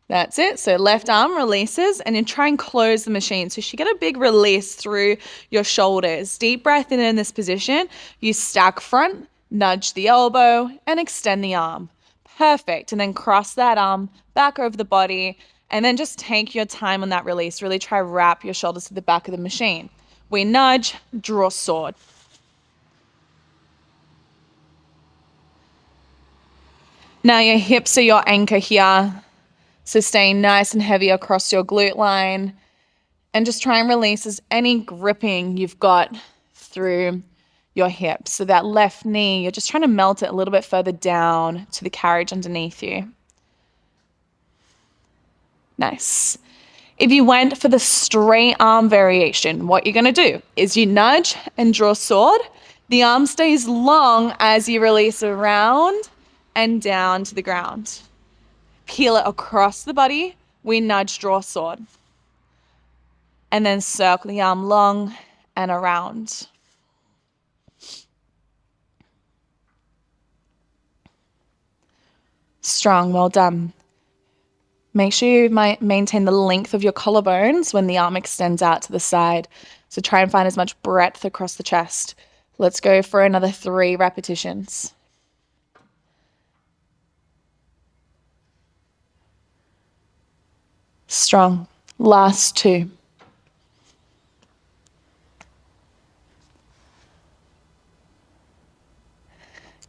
That's it. So left arm releases and then try and close the machine. So you get a big release through your shoulders. Deep breath in this position. You stack front, nudge the elbow and extend the arm. Perfect. And then cross that arm back over the body and then just take your time on that release. Really try wrap your shoulders to the back of the machine. We nudge, draw sword. Now your hips are your anchor here. So stay nice and heavy across your glute line and just try and release as any gripping you've got through your hips. So that left knee, you're just trying to melt it a little bit further down to the carriage underneath you. Nice. If you went for the straight arm variation, what you're going to do is you nudge and draw sword. The arm stays long as you release around and down to the ground. Peel it across the body. We nudge, draw sword. And then circle the arm long and around. Strong, well done. Make sure you maintain the length of your collarbones when the arm extends out to the side. So try and find as much breadth across the chest. Let's go for another 3 repetitions. Strong. Last 2.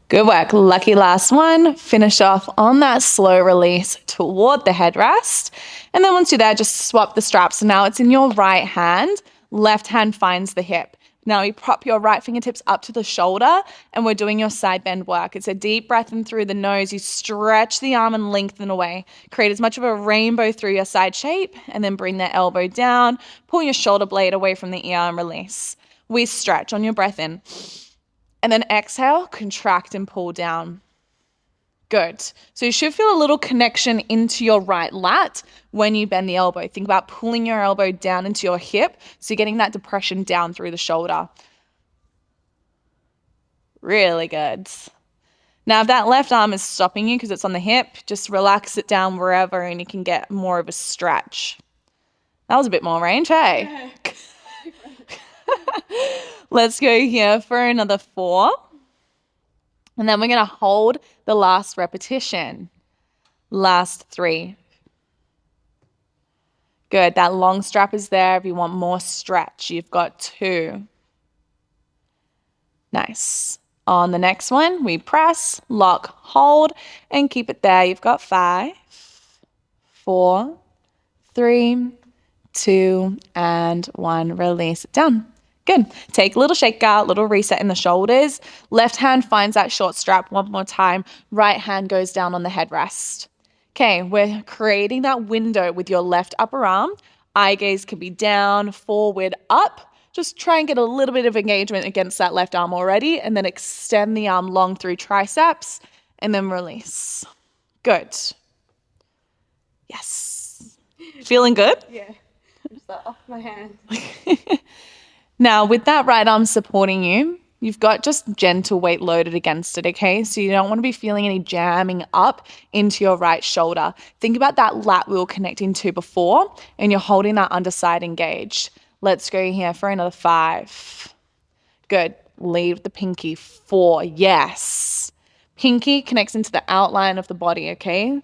Good work. Lucky last one. Finish off on that slow release toward the headrest. And then once you're there, just swap the straps. So now it's in your right hand. Left hand finds the hip. Now you prop your right fingertips up to the shoulder and we're doing your side bend work. It's a deep breath in through the nose. You stretch the arm and lengthen away. Create as much of a rainbow through your side shape and then bring the elbow down. Pull your shoulder blade away from the ear and release. We stretch on your breath in. And then exhale, contract and pull down. Good. So you should feel a little connection into your right lat when you bend the elbow. Think about pulling your elbow down into your hip so you're getting that depression down through the shoulder. Really good. Now, if that left arm is stopping you because it's on the hip, just relax it down wherever and you can get more of a stretch. That was a bit more range, hey? Let's go here for another 4. And then we're going to hold the last repetition. Last 3. Good. That long strap is there. If you want more stretch, you've got 2. Nice. On the next one, we press, lock, hold, and keep it there. You've got 5, 4, 3, 2, and 1. Release it down. Good. Take a little shake out, little reset in the shoulders. Left hand finds that short strap one more time. Right hand goes down on the headrest. Okay, we're creating that window with your left upper arm. Eye gaze can be down, forward, up. Just try and get a little bit of engagement against that left arm already, and then extend the arm long through triceps, and then release. Good. Yes. Feeling good? Yeah. Just that off my hand. Now, with that right arm supporting you, you've got just gentle weight loaded against it, okay? So you don't want to be feeling any jamming up into your right shoulder. Think about that lat we were connecting to before, and you're holding that underside engaged. Let's go here for another 5. Good. Leave the pinky. 4. Yes. Pinky connects into the outline of the body, okay?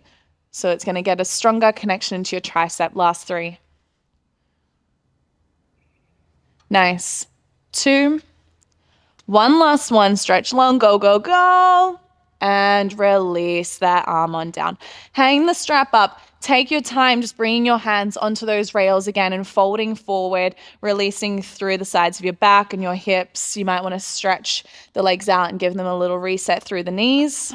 So it's going to get a stronger connection into your tricep. Last 3. Nice. 2. One last one. Stretch long. Go, go, go. And release that arm on down. Hang the strap up. Take your time just bringing your hands onto those rails again and folding forward, releasing through the sides of your back and your hips. You might want to stretch the legs out and give them a little reset through the knees.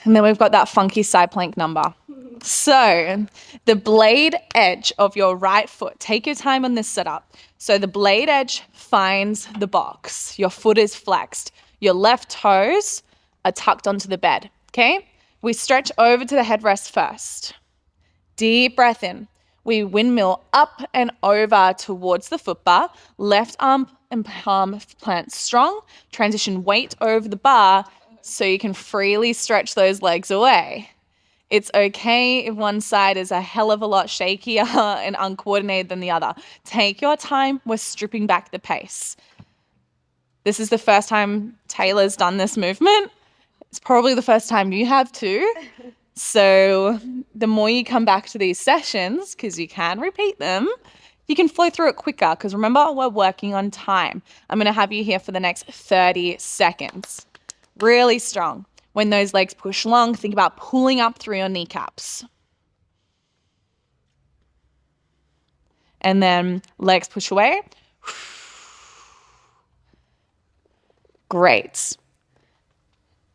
And then we've got that funky side plank number. So the blade edge of your right foot, take your time on this setup. So the blade edge finds the box. Your foot is flexed. Your left toes are tucked onto the bed, okay? We stretch over to the headrest first. Deep breath in. We windmill up and over towards the foot bar. Left arm and palm plant strong. Transition weight over the bar so you can freely stretch those legs away. It's okay if one side is a hell of a lot shakier and uncoordinated than the other. Take your time. We're stripping back the pace. This is the first time Taylor's done this movement. It's probably the first time you have too. So the more you come back to these sessions, because you can repeat them, you can flow through it quicker. Because remember, we're working on time. I'm going to have you here for the next 30 seconds. Really strong. When those legs push long, think about pulling up through your kneecaps. And then legs push away. Great.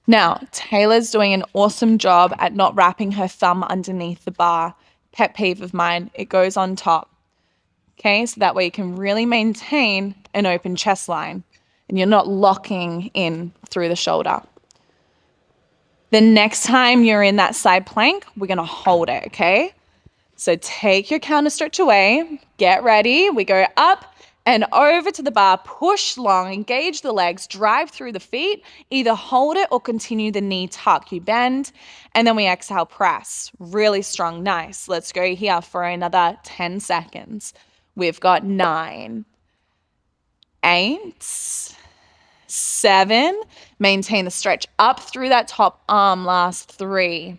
Now, Taylor's doing an awesome job at not wrapping her thumb underneath the bar. Pet peeve of mine, it goes on top. Okay, so that way you can really maintain an open chest line and you're not locking in through the shoulder. The next time you're in that side plank, we're going to hold it, okay? So take your counter stretch away, get ready. We go up and over to the bar, push long, engage the legs, drive through the feet, either hold it or continue the knee tuck. You bend, and then we exhale, press. Really strong, nice. Let's go here for another 10 seconds. We've got 9, 8, 7. Maintain the stretch up through that top arm. Last 3.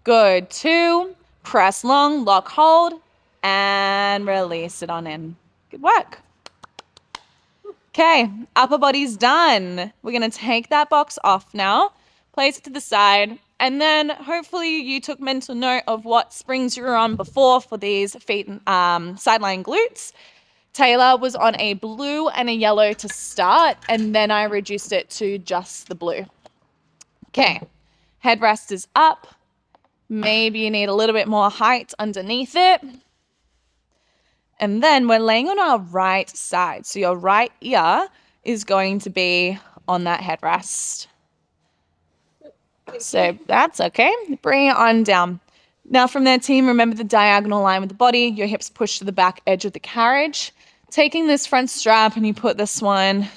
Good. 2. Press long, lock, hold, and release it on in. Good work. Okay, upper body's done. We're going to take that box off now, place it to the side, and then hopefully you took mental note of what springs you were on before for these feet sideline glutes. Taylor was on a blue and a yellow to start, and then I reduced it to just the blue. Okay, headrest is up. Maybe you need a little bit more height underneath it. And then we're laying on our right side. So your right ear is going to be on that headrest. So that's okay. Bring it on down. Now from there, team, remember the diagonal line with the body. Your hips push to the back edge of the carriage. Taking this front strap and you put this one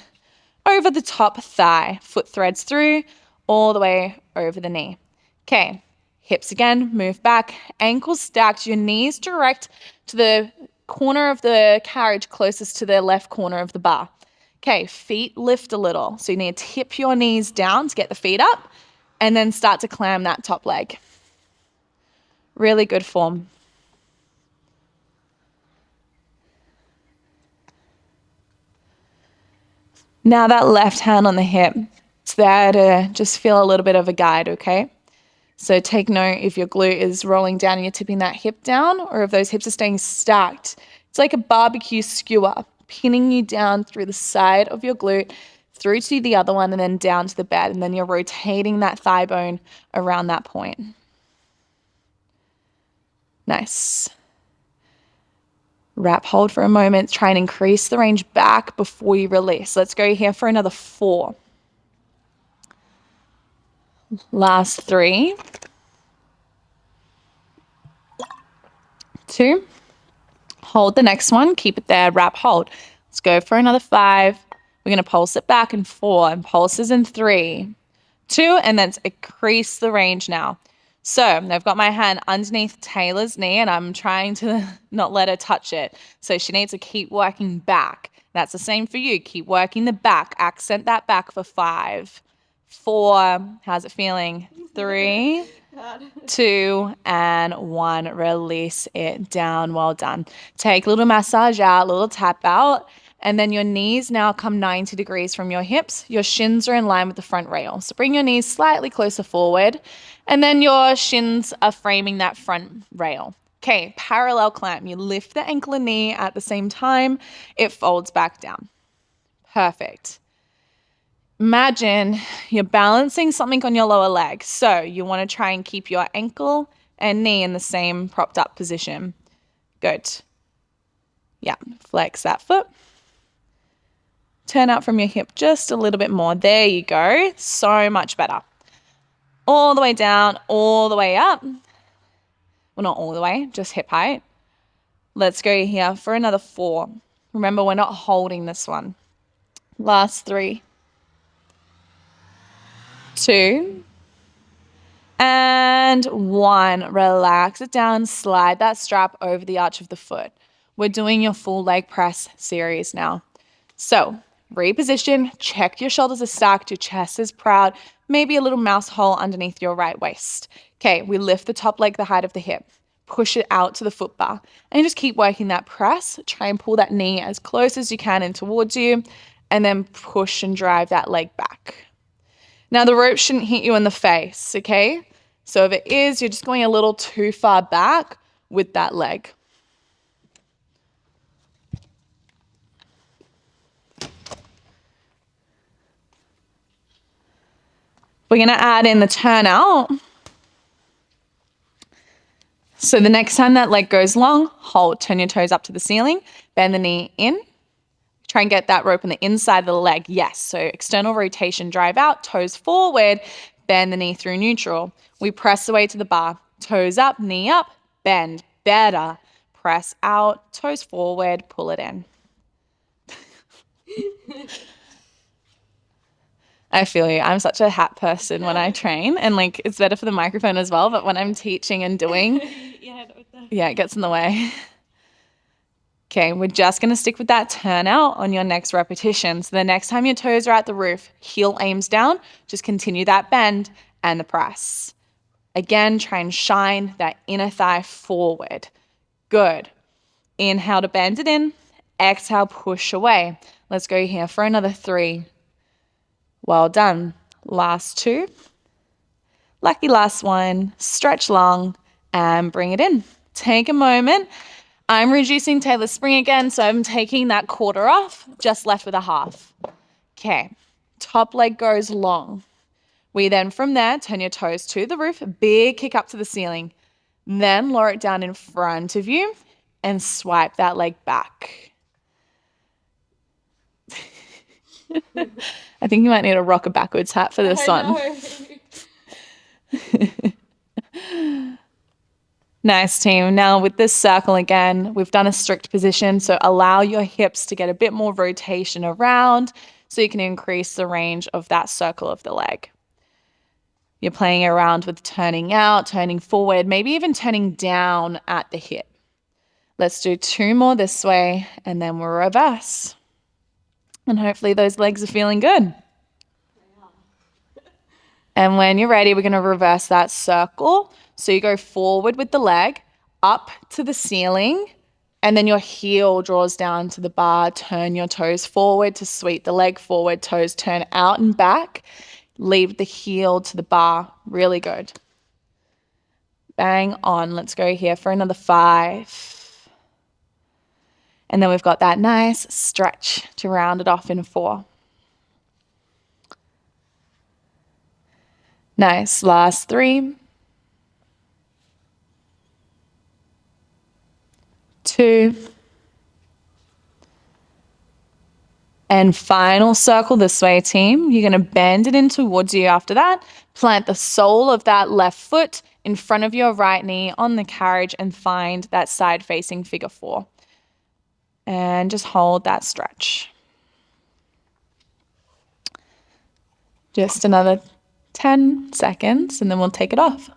over the top thigh. Foot threads through all the way over the knee. Okay, hips again, move back. Ankles stacked, your knees direct to the corner of the carriage closest to the left corner of the bar. Okay, feet lift a little. So you need to tip your knees down to get the feet up and then start to clam that top leg. Really good form. Now that left hand on the hip, it's there to just feel a little bit of a guide, okay? So take note if your glute is rolling down and you're tipping that hip down, or if those hips are staying stacked. It's like a barbecue skewer, pinning you down through the side of your glute, through to the other one, and then down to the bed. And then you're rotating that thigh bone around that point. Nice. Wrap hold for a moment. Try and increase the range back before you release. Let's go here for another 4. Last 3. 2. Hold the next one, keep it there, wrap, hold. Let's go for another 5. We're going to pulse it back in 4 and pulses in 3, 2, and then increase the range now. So I've got my hand underneath Taylor's knee and I'm trying to not let her touch it. So she needs to keep working back. That's the same for you. Keep working the back. Accent that back for 5, 4. How's it feeling? 3, 2, and 1. Release it down. Well done. Take a little massage out, a little tap out. And then your knees now come 90 degrees from your hips. Your shins are in line with the front rail. So bring your knees slightly closer forward. And then your shins are framing that front rail. Okay, parallel clamp. You lift the ankle and knee at the same time. It folds back down. Perfect. Imagine you're balancing something on your lower leg. So you want to try and keep your ankle and knee in the same propped up position. Good. Yeah, flex that foot. Turn out from your hip just a little bit more. There you go. So much better. All the way down, all the way up. Well, not all the way, just hip height. Let's go here for another 4. Remember, we're not holding this one. Last 3, 2, and 1. Relax it down. Slide that strap over the arch of the foot. We're doing your full leg press series now. So reposition, check your shoulders are stacked, your chest is proud, maybe a little mouse hole underneath your right waist. Okay, we lift the top leg the height of the hip, push it out to the foot bar, and just keep working that press. Try and pull that knee as close as you can in towards you, and then push and drive that leg back. Now the rope shouldn't hit you in the face, okay? So if it is, you're just going a little too far back with that leg. We're going to add in the turn out. So the next time that leg goes long, hold, turn your toes up to the ceiling, bend the knee in. Try and get that rope on the inside of the leg. Yes, so external rotation, drive out, toes forward, bend the knee through neutral. We press away to the bar, toes up, knee up, bend, better. Press out, toes forward, pull it in. I feel you. I'm such a hat person when I train, and like it's better for the microphone as well, but when I'm teaching and doing, it gets in the way. Okay, we're just going to stick with that turn out on your next repetition. So the next time your toes are at the roof, heel aims down, just continue that bend and the press. Again, try and shine that inner thigh forward. Good. Inhale to bend it in. Exhale, push away. Let's go here for another 3. Well done. Last 2. Lucky last 1. Stretch long and bring it in. Take a moment. I'm reducing Taylor's spring again, so I'm taking that quarter off, just left with a half. Okay, top leg goes long. We then from there, turn your toes to the roof, big kick up to the ceiling. Then lower it down in front of you and swipe that leg back. I think you might need a rocker backwards hat for this one. Nice, team. Now with this circle again, we've done a strict position, so allow your hips to get a bit more rotation around so you can increase the range of that circle of the leg. You're playing around with turning out, turning forward, maybe even turning down at the hip. Let's do 2 more this way, and then we'll reverse. And hopefully those legs are feeling good. And when you're ready, we're going to reverse that circle. So you go forward with the leg, up to the ceiling, and then your heel draws down to the bar. Turn your toes forward to sweep the leg forward. Toes turn out and back. Leave the heel to the bar. Really good. Bang on. Let's go here for another 5. And then we've got that nice stretch to round it off in 4. Nice. Last 3. 2. And final circle this way, team. You're going to bend it in towards you after that. Plant the sole of that left foot in front of your right knee on the carriage and find that side-facing figure 4. and just hold that stretch. Just another 10 seconds and then we'll take it off.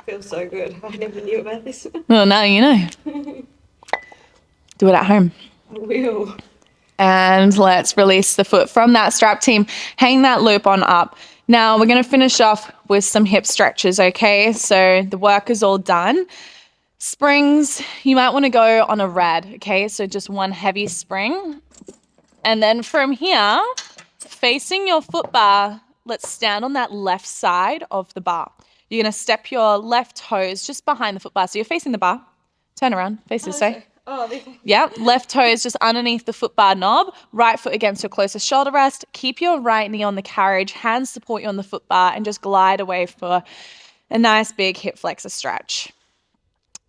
Feels so good. I never knew about this. Well, now you know. Do it at home. I will. And let's release the foot from that strap, team. Hang that loop on up. Now we're going to finish off with some hip stretches, okay? So the work is all done. Springs, you might want to go on a rad, okay? So just one heavy spring. And then from here, facing your foot bar, let's stand on that left side of the bar. You're going to step your left toes just behind the foot bar. So you're facing the bar. Turn around, face this way. Oh, this. Yeah, left toe is just underneath the foot bar knob, right foot against your closest shoulder rest. Keep your right knee on the carriage, hands support you on the foot bar, and just glide away for a nice big hip flexor stretch.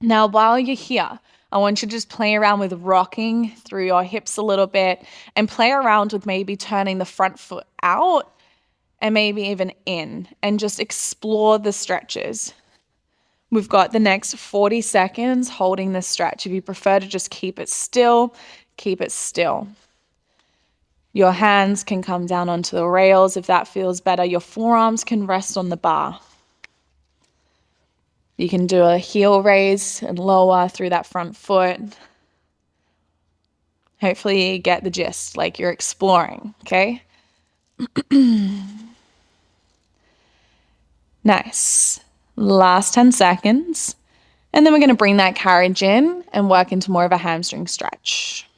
Now, while you're here, I want you to just play around with rocking through your hips a little bit and play around with maybe turning the front foot out and maybe even in and just explore the stretches. We've got the next 40 seconds holding this stretch. If you prefer to just keep it still, keep it still. Your hands can come down onto the rails if that feels better. Your forearms can rest on the bar. You can do a heel raise and lower through that front foot. Hopefully you get the gist, like you're exploring, okay? Nice. Last 10 seconds. And then we're going to bring that carriage in and work into more of a hamstring stretch.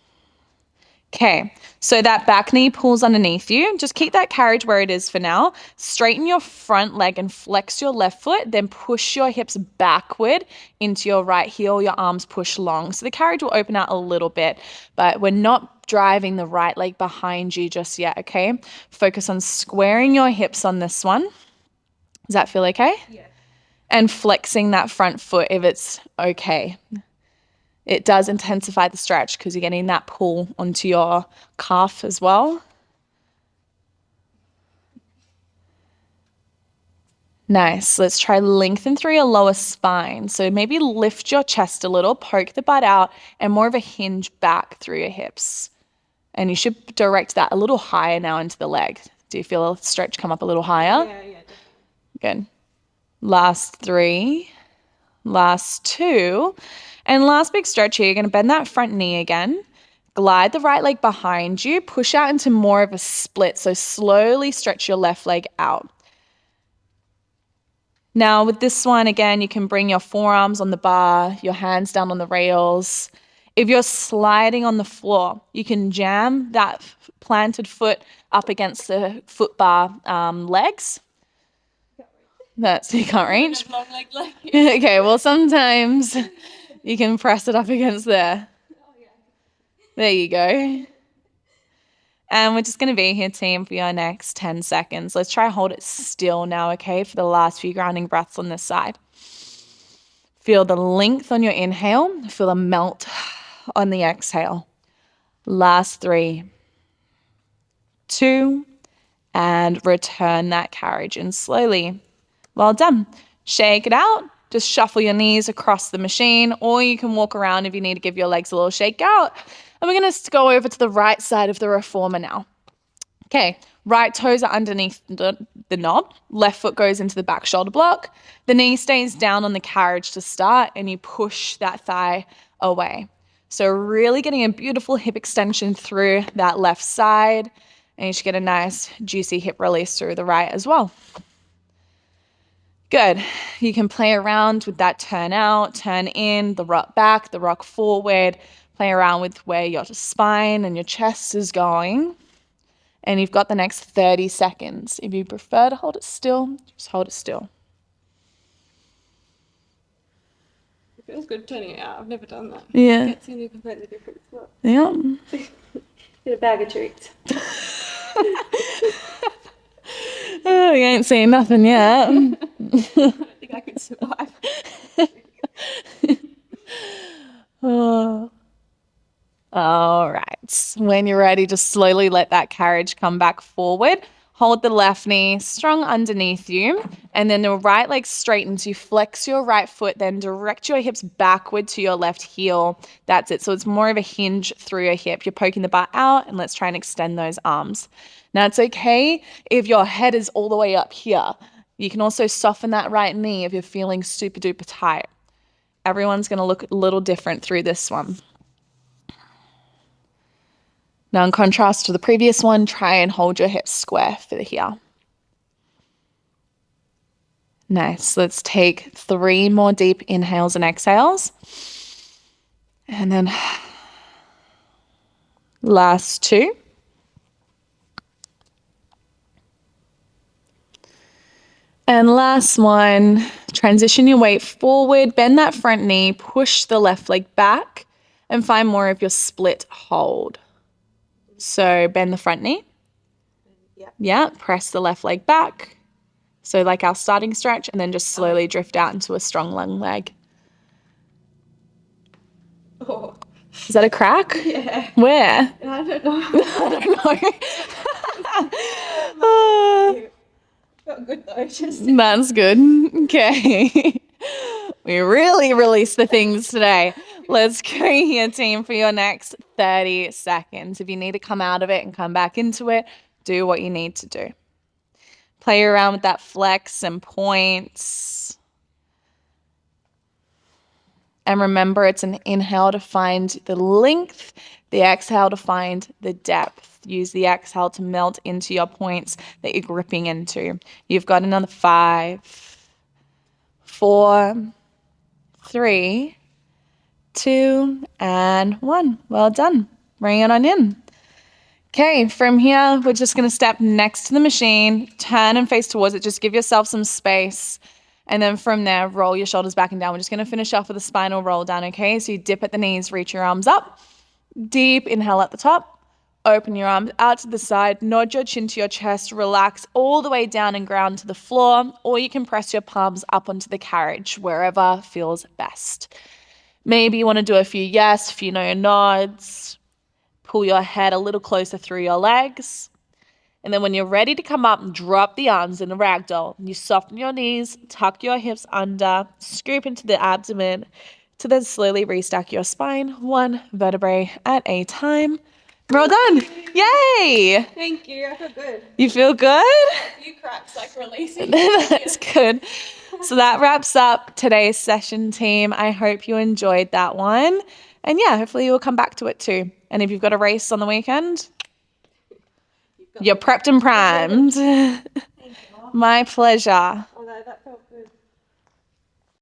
Okay, so that back knee pulls underneath you. Just keep that carriage where it is for now. Straighten your front leg and flex your left foot. Then push your hips backward into your right heel. Your arms push long. So the carriage will open out a little bit, but we're not driving the right leg behind you just yet, okay? Focus on squaring your hips on this one. Does that feel okay? Yeah. And flexing that front foot if it's okay. It does intensify the stretch because you're getting that pull onto your calf as well. Nice. Let's try lengthen through your lower spine. So maybe lift your chest a little, poke the butt out, and more of a hinge back through your hips. And you should direct that a little higher now into the leg. Do you feel a stretch come up a little higher? Yeah, definitely. Good. Last 3, last 2, and last big stretch here. You're going to bend that front knee again. Glide the right leg behind you. Push out into more of a split. So slowly stretch your left leg out. Now with this one, again, you can bring your forearms on the bar, your hands down on the rails. If you're sliding on the floor, you can jam that planted foot up against the foot bar legs. You can't reach? Long leg. Okay, well, sometimes you can press it up against there. There you go. And we're just going to be here, team, for your next 10 seconds. Let's try hold it still now, okay, for the last few grounding breaths on this side. Feel the length on your inhale. Feel the melt on the exhale. Last 3, 2, and return that carriage in slowly. Well done. Shake it out. Just shuffle your knees across the machine, or you can walk around if you need to give your legs a little shake out. And we're going to go over to the right side of the reformer now. Okay, right toes are underneath the knob. Left foot goes into the back shoulder block. The knee stays down on the carriage to start, and you push that thigh away. So really getting a beautiful hip extension through that left side, and you should get a nice juicy hip release through the right as well. Good. You can play around with that turn out, turn in, the rock back, the rock forward. Play around with where your spine and your chest is going. And you've got the next 30 seconds. If you prefer to hold it still, just hold it still. It feels good turning it out. I've never done that. Yeah. It gets in a completely different spot. Yeah. Bit of bag of tricks. Oh, you ain't seen nothing yet. I don't think I could survive. Oh. All right. When you're ready, just slowly let that carriage come back forward. Hold the left knee strong underneath you, and then the right leg straightens. You flex your right foot, then direct your hips backward to your left heel. That's it. So it's more of a hinge through your hip. You're poking the butt out, and let's try and extend those arms. Now, it's okay if your head is all the way up here. You can also soften that right knee if you're feeling super duper tight. Everyone's going to look a little different through this one. Now, in contrast to the previous one, try and hold your hips square for here. Nice. Let's take 3 more deep inhales and exhales. And then last 2. And last one, transition your weight forward, bend that front knee, push the left leg back, and find more of your split hold. So bend the front knee. Yeah, press the left leg back. So like our starting stretch, and then just slowly drift out into a strong lung leg. Oh. Is that a crack? Yeah. Where? I don't know. I don't know. Felt good though. That's good. Okay. We really released the things today. Let's go here, team, for your next 30 seconds. If you need to come out of it and come back into it, do what you need to do. Play around with that flex and points. And remember, it's an inhale to find the length, the exhale to find the depth. Use the exhale to melt into your points that you're gripping into. You've got another 5, 4, 3, 2, and 1. Well done. Bring it on in. Okay, from here, we're just going to step next to the machine, turn and face towards it. Just give yourself some space. And then from there, roll your shoulders back and down. We're just going to finish off with a spinal roll down, okay? So you dip at the knees, reach your arms up. Deep inhale at the top. Open your arms out to the side. Nod your chin to your chest. Relax all the way down and ground to the floor. Or you can press your palms up onto the carriage, wherever feels best. Maybe you want to do a few yes, a few no nods. Pull your head a little closer through your legs. And then when you're ready to come up, drop the arms in a ragdoll. You soften your knees, tuck your hips under, scoop into the abdomen to then slowly restack your spine, 1 vertebrae at a time. Well done. Yay. Thank you. I feel good. You feel good? A few cracks like releasing. That's good. So that wraps up today's session, team. I hope you enjoyed that one. And yeah, hopefully you'll come back to it too. And if you've got a race on the weekend, you're prepped and primed. Thank you. My pleasure. Although that felt